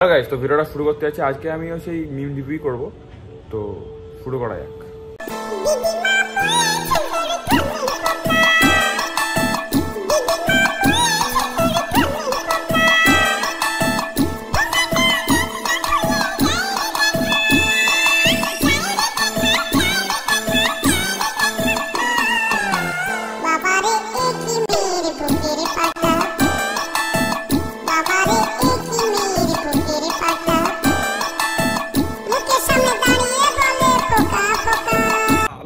Guys, তো ভিডিওটা শুরু করতে যাচ্ছি। আজকে আমি সেই মিম রিভিউ করব, তো শুরু করা যাক।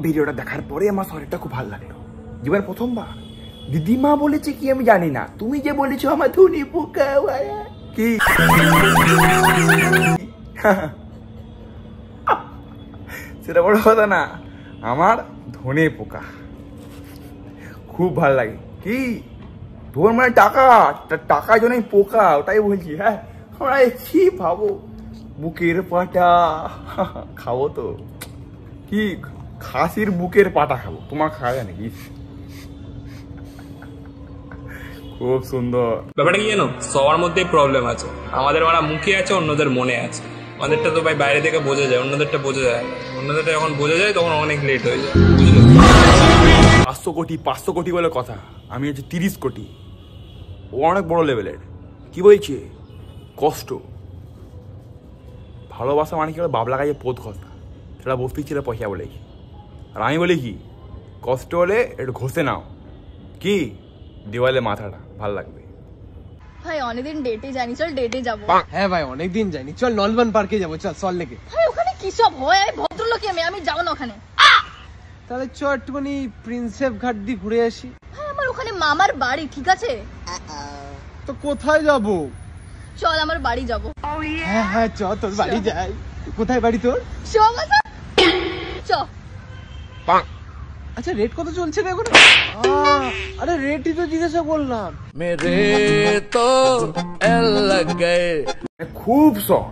ভিডিওটা দেখার পরে আমার শরীরটা খুব ভালো লাগলো। জীবনের প্রথমবার দিদিমা বলেছে কি আমি জানি না, তুমি যে বলেছো আমার ধনী পোকা কি সেটা বড় কথা না, আমার ধনে পোকা খুব ভালো লাগে। কি তোর মানে টাকা জন্যই পোকা, ওটাই বলছি। হ্যাঁ, আমরা কি ভাবো বুকের পাটা খাবো তো, কি খাসির বুকের পাটা খাবো, তোমার খাওয়া যায় নাকি? খুব সুন্দর। ব্যাপারটা কি জানো, সবার মধ্যে প্রবলেম আছে। আমাদের মানে মুখে আছে, অন্যদের মনে আছে। আমাদেরটা তো ভাই বাইরে থেকে বোঝা যায়, অন্যদেরটা বোঝা যায় না। অন্যদেরটা যখন বোঝা যায় তখন অনেক লেট হয়ে যায়, বুঝলে? 500 কোটি বলে কথা, আমি হচ্ছে 30 কোটি। ও অনেক বড় লেভেলের। কি বলছে কষ্ট, ভালোবাসা মানে কি বাবলা গায়ে পোত ঘষা, সেটা বস্তি ছিল পয়সা বলেই। আর আমি বলি কি, কষ্ট হলে একটু ঘষে নাও, কি দেওয়ালে মাথাটা ভাল লাগবে। ভাই অনেকদিন ডেটে যাইনি, চল ডেটে যাবো। হ্যাঁ ভাই অনেকদিন যাইনি, চল নলবন পার্কে যাবো, চল সল লেকে। ভাই ওখানে কি সব হয়, ভদ্রলোক আমি যাবো না ওখানে। তাহলে চ একটুখানি প্রিন্সেপ ঘাট দিয়ে ঘুরে আসি। ভাই আমার ওখানে মামার বাড়ি, ঠিক আছে? তো কোথায় যাবো? চল আমার বাড়ি যাবো। হ্যাঁ হ্যাঁ চ, তোর বাড়ি যাই। কোথায় বাড়ি তোর? চ। আচ্ছা রেট কত চলছে না এখন? আরে রেটই তো জিজ্ঞাসা করলাম। খুব শখ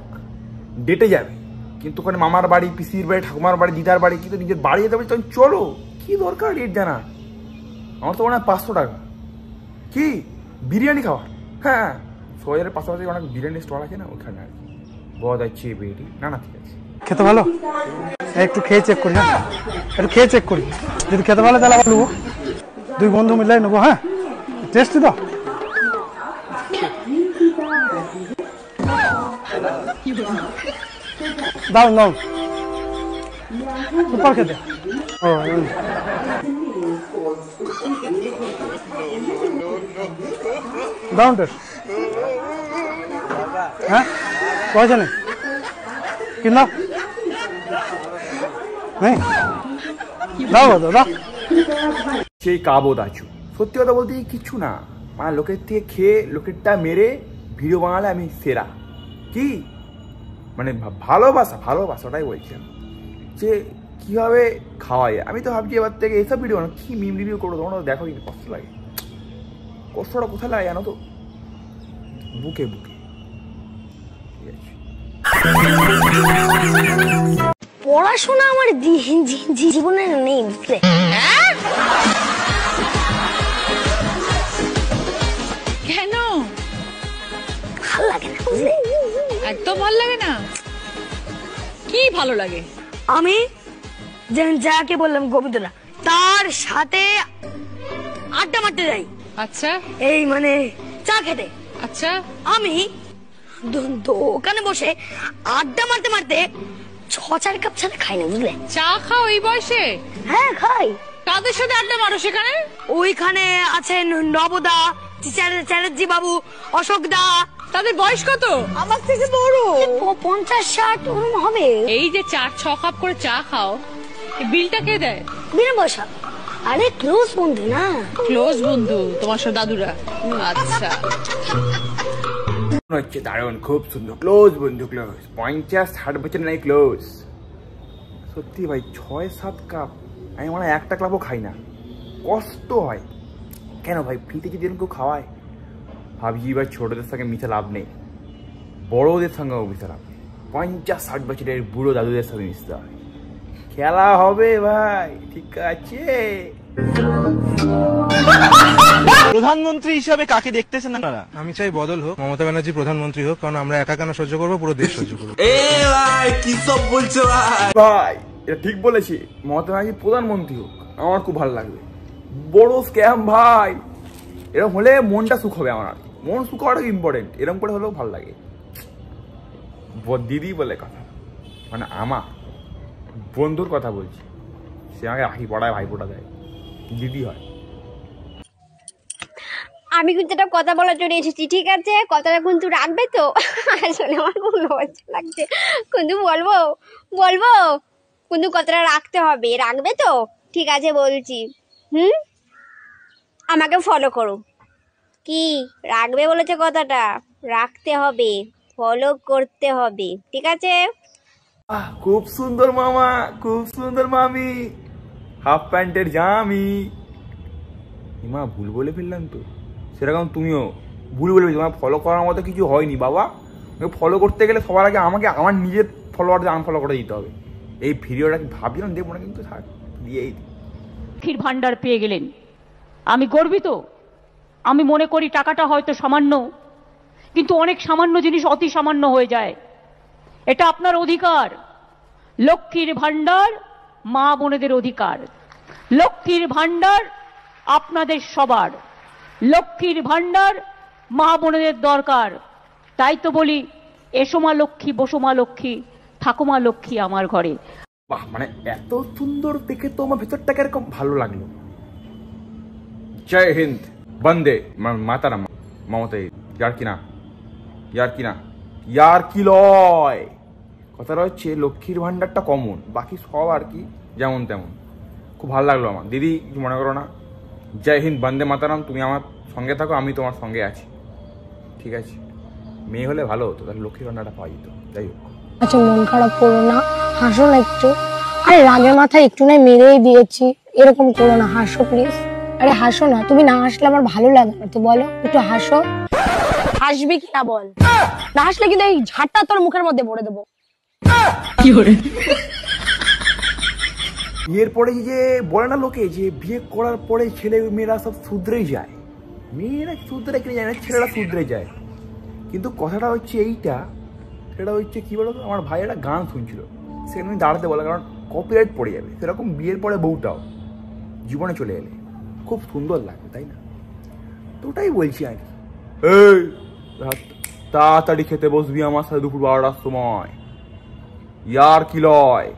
ডেটে যাবে, কিন্তু ওখানে মামার বাড়ি, পিসির বাড়ি, ঠাকুমার বাড়ি, দিদার বাড়ি, কিন্তু নিজের বাড়ি যেতে পারি তখন চলো। কি দরকার রেট জানা? আমার তো মনে হয় 500 টাকা। কি বিরিয়ানি খাওয়ার? হ্যাঁ, সোয়ের পাশাপাশি অনেক বিরিয়ানি স্টল আছে না, ওখানে আর কি বহুত আছে বিরিয়ানি। না ঠিক আছে, খেতে ভালো, একটু খেয়ে চেক করি। হ্যাঁ একটু খেয়ে চেক করি, যদি খেতে ভালো তাহলে আবার নেবো। 2 বন্ধু মিলাই নেবো। হ্যাঁ টেস্টি তো। দাও নাও সুপার খেতে। দাও টেস্ট। হ্যাঁ পয়সা নেই, কিনা দাও দাদা। সেই কাবদ আছো, সত্যি কথা বলতে কিচ্ছু না, মানে লোকের থেকে খেয়ে লোকেরটা মেরে ভিডিও বানালে আমি সেরা। কি মানে ভালোবাসা ওটাই বলছিলাম, যে কীভাবে খাওয়া যায়। আমি তো ভাবছি এবার থেকে এসব ভিডিও না, কি মিম রিভিউ করবো, তোমরা দেখো কিন্তু কষ্ট লাগে। কষ্টটা কোথায় লাগে জানো তো? বুকে বুকে। পড়াশোনা আমার জীবনে নেই, বুঝলে? কেন? ভালো লাগে না, বুঝলে? একদম ভালো লাগে না। কি ভালো লাগে? আমি যাকে বললাম গোবিন্দরা, তার সাথে আড্ডা মারতে যাই। আচ্ছা, এই মানে চা খেতে। আচ্ছা, আমি দোকানে বসে আড্ডা মারতে মারতে 6-4 কাপ চা খাই না, বুঝলে? চা খাও এই বয়সে? হ্যাঁ খাই। কাদের সাথে আড্ডা মারো সেখানে? ওইখানে আছেন নবদা, চ্যাটার্জি বাবু, অশোক দা। তাদের বয়স কত? আমার থেকে বড়, 50-60 ওরকম হবে। এই যে 4-6 কাপ করে চা খাও, বিলটা কে দেয়? বিনা পয়সা। আরে ক্লোজ বন্ধু না। ক্লোজ বন্ধু তোমার সব দাদুরা? আচ্ছা, হচ্ছে দারুণ, খুব সুন্দর। ক্লোজ বন্ধু, ক্লোজ 50-60 বছর নাই ক্লোজ। সত্যি ভাই 6-7 কাপ, আমি মানে একটা কাপও খাই না, কষ্ট হয়। কেন ভাই, ফ্রিতে যদি এরকম কেউ খাওয়ায়, ভাবছি ভাই ছোটদের সঙ্গে মিশে লাভ নেই, বড়োদের সঙ্গেও মিশে লাভ নেই। 50-60 বছরের বুড়ো দাদুদের সাথে মিশতে হয়। খেলা হবে ভাই, ঠিক আছে। প্রধানমন্ত্রী হিসাবে কাকে দেখতেছেন আপনারা? আমি চাই বদল হোক, মমতা ব্যানার্জি প্রধানমন্ত্রী হোক, কারণ আমরা একা কেন সহ্য করবো, পুরো দেশ সহ্য করবো। ভাই এটা ঠিক বলেছি, মমতা ব্যানার্জি প্রধানমন্ত্রী হোক, আমার খুব ভালো লাগবে। বড় স্ক্যাম ভাই, এরকম হলে মনটা সুখ হবে আমার, মন সুখ হওয়াটা ইম্পর্টেন্ট, এরকম করে হলেও ভালো লাগে। দিদি বলে কথা, মানে আমার বন্ধুর কথা বলছি, সে আমাকে রাখি পড়ায়, ভাইফোঁটা দেয়, দিদি হয়। আমি কিন্তু একটা কথা বলার জন্য এসেছি, ঠিক আছে? কথাটা কিন্তু রাখবে তো? আসলে আমার খুব লজ্জা লাগছে, কিন্তু বলবো কিন্তু কথাটা রাখতে হবে, রাখবে তো? ঠিক আছে বলছি, আমাকে ফলো করো। কি রাখবে বলেছে কথাটা? রাখতে হবে, ফলো করতে হবে, ঠিক আছে? খুব সুন্দর মামা, খুব সুন্দর মামি, হাফ প্যান্টের জামি। মা ভুল বলে ফেললাম তো, সেরকম তুমিও ভুল বলে ফেলছো। আমার ফলো করার মতো কিছু হয়নি বাবা। ফলো করতে গেলে সবার আগে আমাকে আমার নিজের ফলোয়ারদের আনফলো করে দিতে হবে। এই ভিডিওটা ভাবছিলাম দেবো না, কিন্তু থাক দিয়েই দিই। লক্ষ্মীর ভান্ডার পেয়ে গেলেন, আমি গর্বিত। আমি মনে করি টাকাটা হয়তো সামান্য, কিন্তু অনেক সামান্য জিনিস অতি সামান্য হয়ে যায়। এটা আপনার অধিকার। লক্ষ্মীর ভান্ডার মা বোনেদের অধিকার। লক্ষ্মীর ভান্ডার আপনাদের সবার। লক্ষ্মীর ভান্ডার মা বোনেদের দরকার। তাই তো বলি, এসো মা লক্ষ্মী, বসো মা লক্ষ্মী, থাকো মা লক্ষ্মী আমার ঘরে। বাহ, মানে এত সুন্দর দেখে তো আমার ভেতরটাকে এরকম ভালো লাগলো। জয় হিন্দ, বন্দে মাতারাম। মমতা ইয়ার কি না, ইয়ার কি লয়। কথাটা হচ্ছে লক্ষ্মীর ভান্ডারটা কমন, বাকি সব আর কি যেমন তেমন। খুব ভালো লাগলো আমার। দিদি কিছু মনে করো না। জয় হিন্দ, বন্দে মাতারাম। তুমি আমার সঙ্গে থাকো, আমি তোমার সঙ্গে আছি, ঠিক আছে? মেয়ে হলে ভালো হতো, তাহলে লক্ষ্মীর ভান্ডারটা পাওয়া যেত। যাই হোক, আচ্ছা মন খারাপ করো না, হাসো না একটু। আরে রাগের মাথায় একটু নাই মেরেই দিয়েছি, এরকম করো না, হাসো প্লিজ। আরে হাসো না, তুমি না হাসলে আমার ভালো লাগে না, তো বলো একটু হাসো। হাসবি কি না বল, না হাসলে কিন্তু এই ঝাঁটা তোর মুখের মধ্যে ভরে দেবো। বিয়ের পরে যে বলে না লোকে যে বিয়ে করার পরে ছেলে মেয়েরা সব শুধরে যায়, মেয়েরা শুধরে কিনে যায় না, ছেলেরা শুধরে যায়। কিন্তু কথাটা হচ্ছে এইটা, সেটা হচ্ছে কি বলতো, আমার ভাই একটা গান শুনছিল, সেখানে আমি দাঁড়াতে বলে, কারণ কপিরাইট পড়ে যাবে। সেরকম বিয়ের পরে বউটাও জীবনে চলে এলে খুব সুন্দর লাগবে, তাই না? তো ওটাই বলছি আর কি। এই তাড়াতাড়ি খেতে বসবি আমার সাথে দুপুর 12টার সময়, ইয়ার কি লয়,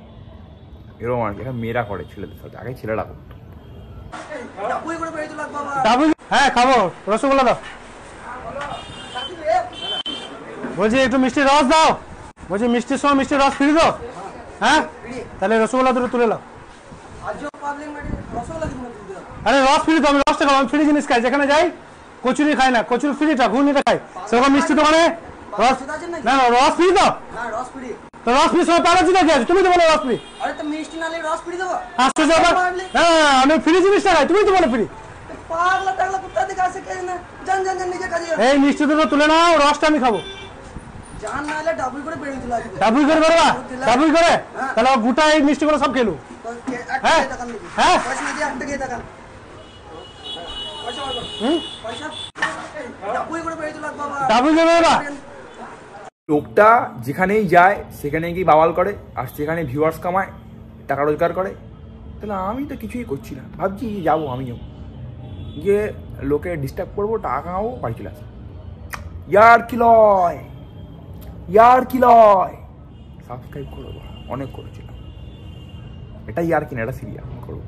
এরকম আর কি। এখন মেয়েরা করে ছেলেদের সাথে, আগে ছেলেরা করতো। হ্যাঁ খাবো, রসগোল্লা দাও। বলছি একটু মিষ্টি রস দাও। বলছি মিষ্টির সময় মিষ্টির রস ফিরে দাও। হ্যাঁ তাহলে রসগোল্লা দুটো তুলে নাও। আরে রস ফিরে দাও, আমি রসটা খাবো, আমি ফ্রি জিনিস খাই। যেখানে যাই কচুরি খাই না, কচুরি ফ্রিটা ঘুগনিটা খাই। সেরকম মিষ্টি দোকানে রস না, রস ফ্রি দাও। তো রস ফ্রি সময় পাড়া জিনিস আছে, তুমি তো বলো রস ফ্রি। আশ্চর্য ব্যাপার। হ্যাঁ আমি ফ্রি জিনিসটা খাই, তুমি তো বলো ফ্রি। এই মিষ্টি দুটো তুলে নাও, রসটা আমি খাবো। ডাবুই করে করবা, ডাবুই করে তাহলে গোটা এই মিষ্টিগুলো সব খেলো। হ্যাঁ হ্যাঁ ডাবুই করে বা লোকটা যেখানেই যায় সেখানেই গিয়ে বাওয়াল করে, আর সেখানে ভিউয়ার্স কামায়, টাকা রোজগার করে। তাহলে আমি তো কিছুই করছি না, ভাবছি যাবো আমিও, যে লোকে ডিস্টার্ব করবো, টাকা কামাবো, বাড়ি চলে আসবো। ইয়ার কি লয়, ইয়ার কি লয়। সাবস্ক্রাইব করবো, অনেক করেছিলাম। এটা ইয়ার কি না, এটা সিরিয়াস করবো।